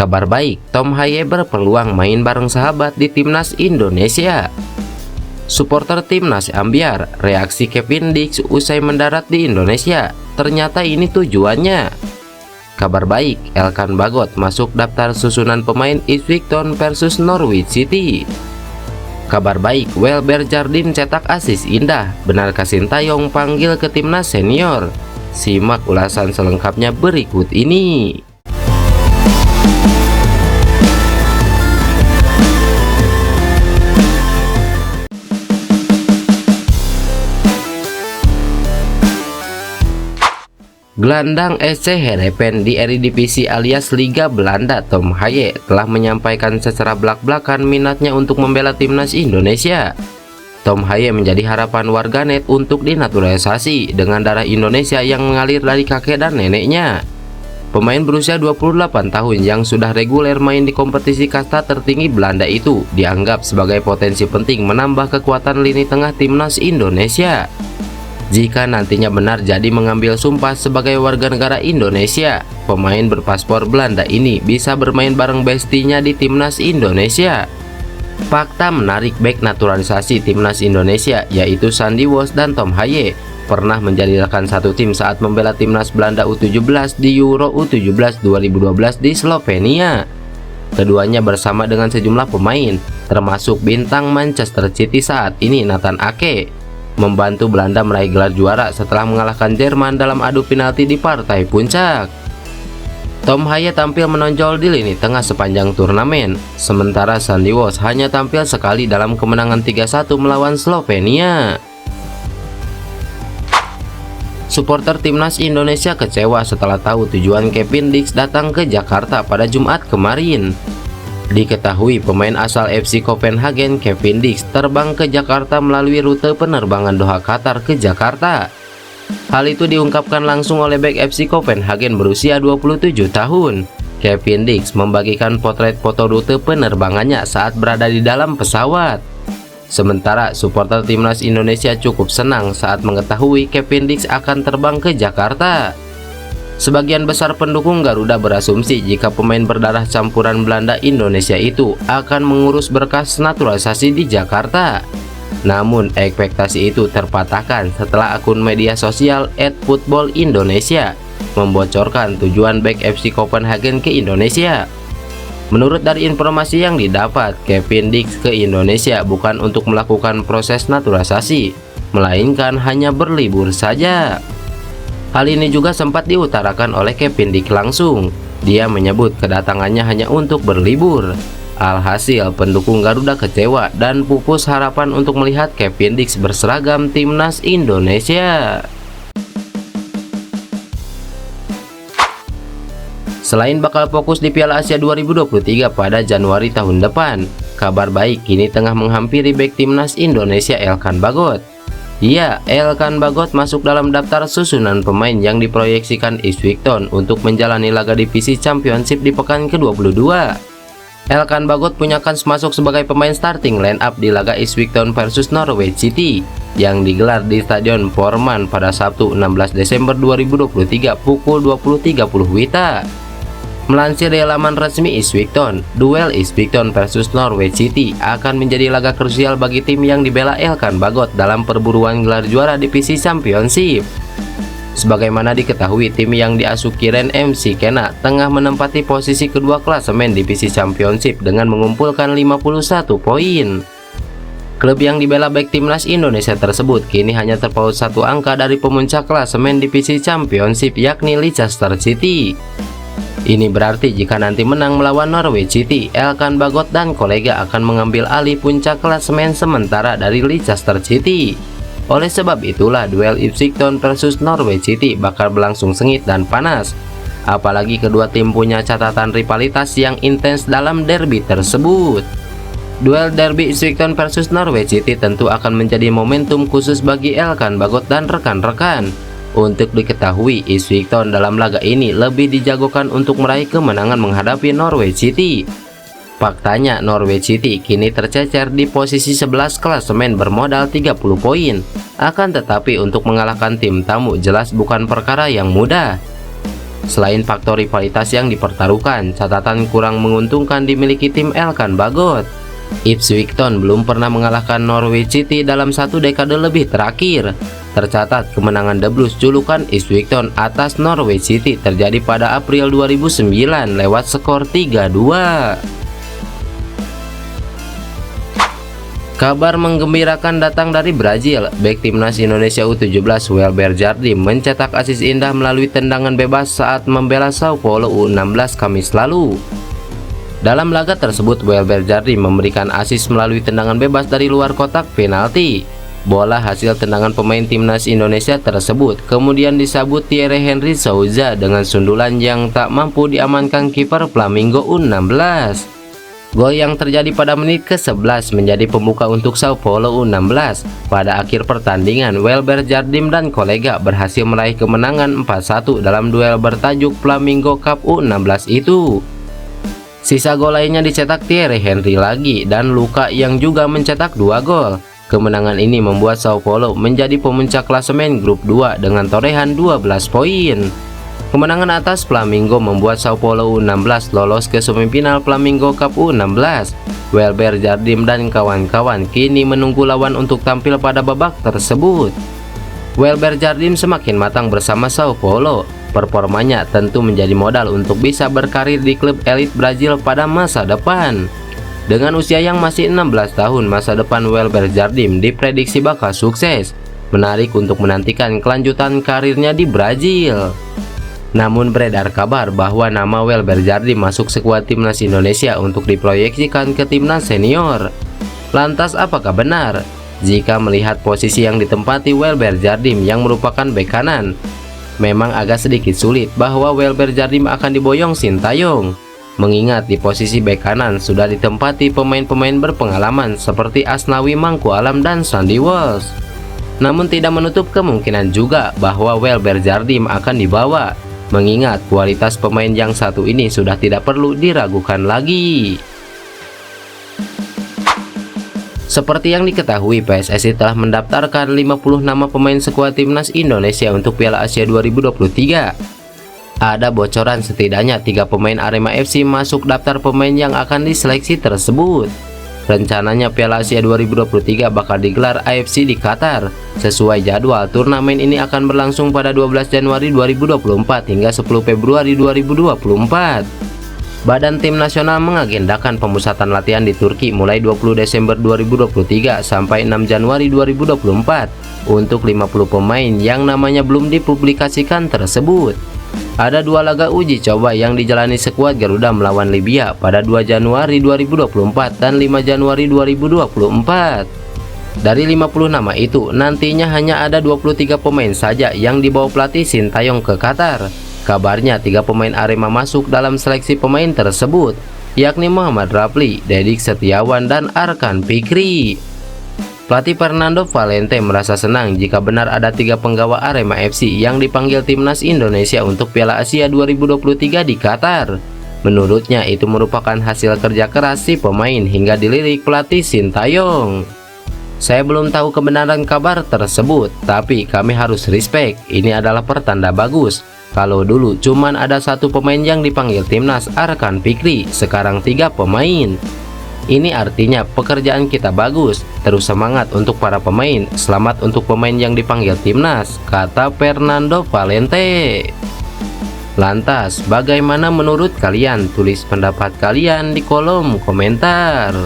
Kabar baik, Tom Haye berpeluang main bareng sahabat di timnas Indonesia. Supporter timnas ambiar, reaksi Kevin Dix usai mendarat di Indonesia. Ternyata ini tujuannya. Kabar baik, Elkan Bagot masuk daftar susunan pemain Ipswich Town versus Norwich City. Kabar baik, Welber Jardine cetak asis indah. Benarkah Sintayong panggil ke timnas senior? Simak ulasan selengkapnya berikut ini. Gelandang SC Heerenveen di Eredivisie alias Liga Belanda Tom Haye telah menyampaikan secara belak-belakan minatnya untuk membela timnas Indonesia. Tom Haye menjadi harapan warganet untuk dinaturalisasi dengan darah Indonesia yang mengalir dari kakek dan neneknya. Pemain berusia 28 tahun yang sudah reguler main di kompetisi kasta tertinggi Belanda itu dianggap sebagai potensi penting menambah kekuatan lini tengah timnas Indonesia. Jika nantinya benar jadi mengambil sumpah sebagai warga negara Indonesia, pemain berpaspor Belanda ini bisa bermain bareng bestinya di timnas Indonesia. Fakta menarik bek naturalisasi timnas Indonesia yaitu Sandy Walsh dan Tom Haye pernah menjadi rekan satu tim saat membela timnas Belanda U17 di Euro U17 2012 di Slovenia. Keduanya bersama dengan sejumlah pemain, termasuk bintang Manchester City saat ini Nathan Ake, membantu Belanda meraih gelar juara setelah mengalahkan Jerman dalam adu penalti di partai puncak. Tom Haye tampil menonjol di lini tengah sepanjang turnamen, sementara Sandy Walsh hanya tampil sekali dalam kemenangan 3-1 melawan Slovenia. Supporter timnas Indonesia kecewa setelah tahu tujuan Kevin Dix datang ke Jakarta pada Jumat kemarin. Diketahui pemain asal FC Copenhagen Kevin Dix terbang ke Jakarta melalui rute penerbangan Doha Qatar ke Jakarta. Hal itu diungkapkan langsung oleh bek FC Copenhagen berusia 27 tahun. Kevin Dix membagikan potret foto rute penerbangannya saat berada di dalam pesawat. Sementara supporter timnas Indonesia cukup senang saat mengetahui Kevin Dix akan terbang ke Jakarta. Sebagian besar pendukung Garuda berasumsi jika pemain berdarah campuran Belanda Indonesia itu akan mengurus berkas naturalisasi di Jakarta. Namun ekspektasi itu terpatahkan setelah akun media sosial @footballindonesia membocorkan tujuan bek FC Copenhagen ke Indonesia. Menurut dari informasi yang didapat, Kevin Dix ke Indonesia bukan untuk melakukan proses naturalisasi, melainkan hanya berlibur saja. Hal ini juga sempat diutarakan oleh Kevin Dix langsung. Dia menyebut kedatangannya hanya untuk berlibur. Alhasil pendukung Garuda kecewa dan pupus harapan untuk melihat Kevin Dix berseragam timnas Indonesia. Selain bakal fokus di Piala Asia 2023 pada Januari tahun depan, kabar baik kini tengah menghampiri bek timnas Indonesia Elkan Bagot. Ya, Elkan Bagot masuk dalam daftar susunan pemain yang diproyeksikan Ipswich Town untuk menjalani laga divisi Championship di pekan ke-22. Elkan Bagot punya kans masuk sebagai pemain starting line up di laga Ipswich Town versus Norwich City yang digelar di Stadion Portman pada Sabtu 16 Desember 2023 pukul 20.30 WITA. Melansir dari laman resmi Ipswich Town, duel Ipswich Town versus Norwich City akan menjadi laga krusial bagi tim yang dibela Elkan Bagot dalam perburuan gelar juara divisi Championship. Sebagaimana diketahui, tim yang diasuh Kieran McKenna tengah menempati posisi kedua klasemen divisi Championship dengan mengumpulkan 51 poin. Klub yang dibela bek timnas Indonesia tersebut kini hanya terpaut satu angka dari pemuncak klasemen divisi Championship yakni Leicester City. Ini berarti jika nanti menang melawan Norwich City, Elkan Bagot dan kolega akan mengambil alih puncak klasemen sementara dari Leicester City. Oleh sebab itulah duel Ipswich Town versus Norwich City bakal berlangsung sengit dan panas. Apalagi kedua tim punya catatan rivalitas yang intens dalam derby tersebut. Duel derby Ipswich Town versus Norwich City tentu akan menjadi momentum khusus bagi Elkan Bagot dan rekan-rekan. Untuk diketahui, Ipswich Town dalam laga ini lebih dijagokan untuk meraih kemenangan menghadapi Norwich City. Faktanya, Norwich City kini tercecer di posisi 11 klasemen bermodal 30 poin. Akan tetapi untuk mengalahkan tim tamu jelas bukan perkara yang mudah. Selain faktor rivalitas yang dipertaruhkan, catatan kurang menguntungkan dimiliki tim Elkan Bagot. Ipswich Town belum pernah mengalahkan Norwich City dalam satu dekade lebih terakhir. Tercatat kemenangan The Blues julukan Ipswich Town atas Norwich City terjadi pada April 2009 lewat skor 3-2. Kabar menggembirakan datang dari Brazil. Bek timnas Indonesia U17 Welber Jardim mencetak asis indah melalui tendangan bebas saat membela Sao Paulo U16 Kamis lalu. Dalam laga tersebut, Welber Jardim memberikan asis melalui tendangan bebas dari luar kotak penalti. Bola hasil tendangan pemain timnas Indonesia tersebut kemudian disabut Thierry Henry Souza dengan sundulan yang tak mampu diamankan kiper Flamingo U16. Gol yang terjadi pada menit ke-11 menjadi pembuka untuk Sao Paulo U16. Pada akhir pertandingan, Welber Jardim dan kolega berhasil meraih kemenangan 4-1 dalam duel bertajuk Flamingo Cup U16 itu. Sisa gol lainnya dicetak Thierry Henry lagi dan Luka yang juga mencetak 2 gol. Kemenangan ini membuat Sao Paulo menjadi pemuncak klasemen grup 2 dengan torehan 12 poin. Kemenangan atas Flamingo membuat Sao Paulo U16 lolos ke semifinal Flamingo Cup U16. Welber Jardim dan kawan-kawan kini menunggu lawan untuk tampil pada babak tersebut. Welber Jardim semakin matang bersama Sao Paulo. Performanya tentu menjadi modal untuk bisa berkarir di klub elit Brazil pada masa depan. Dengan usia yang masih 16 tahun, masa depan Welber Jardim diprediksi bakal sukses. Menarik untuk menantikan kelanjutan karirnya di Brazil. Namun beredar kabar bahwa nama Welber Jardim masuk skuad timnas Indonesia untuk diproyeksikan ke timnas senior. Lantas apakah benar? Jika melihat posisi yang ditempati Welber Jardim yang merupakan bek kanan, memang agak sedikit sulit bahwa Welber Jardim akan diboyong Sintayong. Mengingat di posisi bek kanan sudah ditempati pemain-pemain berpengalaman seperti Asnawi Mangku Alam dan Sandy Walsh. Namun tidak menutup kemungkinan juga bahwa Welber Jardim akan dibawa. Mengingat kualitas pemain yang satu ini sudah tidak perlu diragukan lagi. Seperti yang diketahui, PSSI telah mendaftarkan 50 nama pemain skuad timnas Indonesia untuk Piala Asia 2023. Ada bocoran setidaknya 3 pemain Arema FC masuk daftar pemain yang akan diseleksi tersebut. Rencananya Piala Asia 2023 bakal digelar AFC di Qatar. Sesuai jadwal, turnamen ini akan berlangsung pada 12 Januari 2024 hingga 10 Februari 2024. Badan Tim Nasional mengagendakan pemusatan latihan di Turki mulai 20 Desember 2023 sampai 6 Januari 2024 untuk 50 pemain yang namanya belum dipublikasikan tersebut. Ada 2 laga uji coba yang dijalani skuad Garuda melawan Libya pada 2 Januari 2024 dan 5 Januari 2024. Dari 50 nama itu, nantinya hanya ada 23 pemain saja yang dibawa pelatih Sintayong ke Qatar. Kabarnya 3 pemain Arema masuk dalam seleksi pemain tersebut, yakni Muhammad Rafli, Dedik Setiawan, dan Arkan Fikri. Pelatih Fernando Valente merasa senang jika benar ada 3 penggawa Arema FC yang dipanggil timnas Indonesia untuk Piala Asia 2023 di Qatar. Menurutnya itu merupakan hasil kerja keras si pemain hingga dilirik pelatih Sintayong. Saya belum tahu kebenaran kabar tersebut, tapi kami harus respect. Ini adalah pertanda bagus. Kalau dulu cuman ada 1 pemain yang dipanggil timnas, Arkan Fikri, sekarang 3 pemain. Ini artinya pekerjaan kita bagus. Terus semangat untuk para pemain. Selamat untuk pemain yang dipanggil timnas, kata Fernando Valente. Lantas, bagaimana menurut kalian? Tulis pendapat kalian di kolom komentar.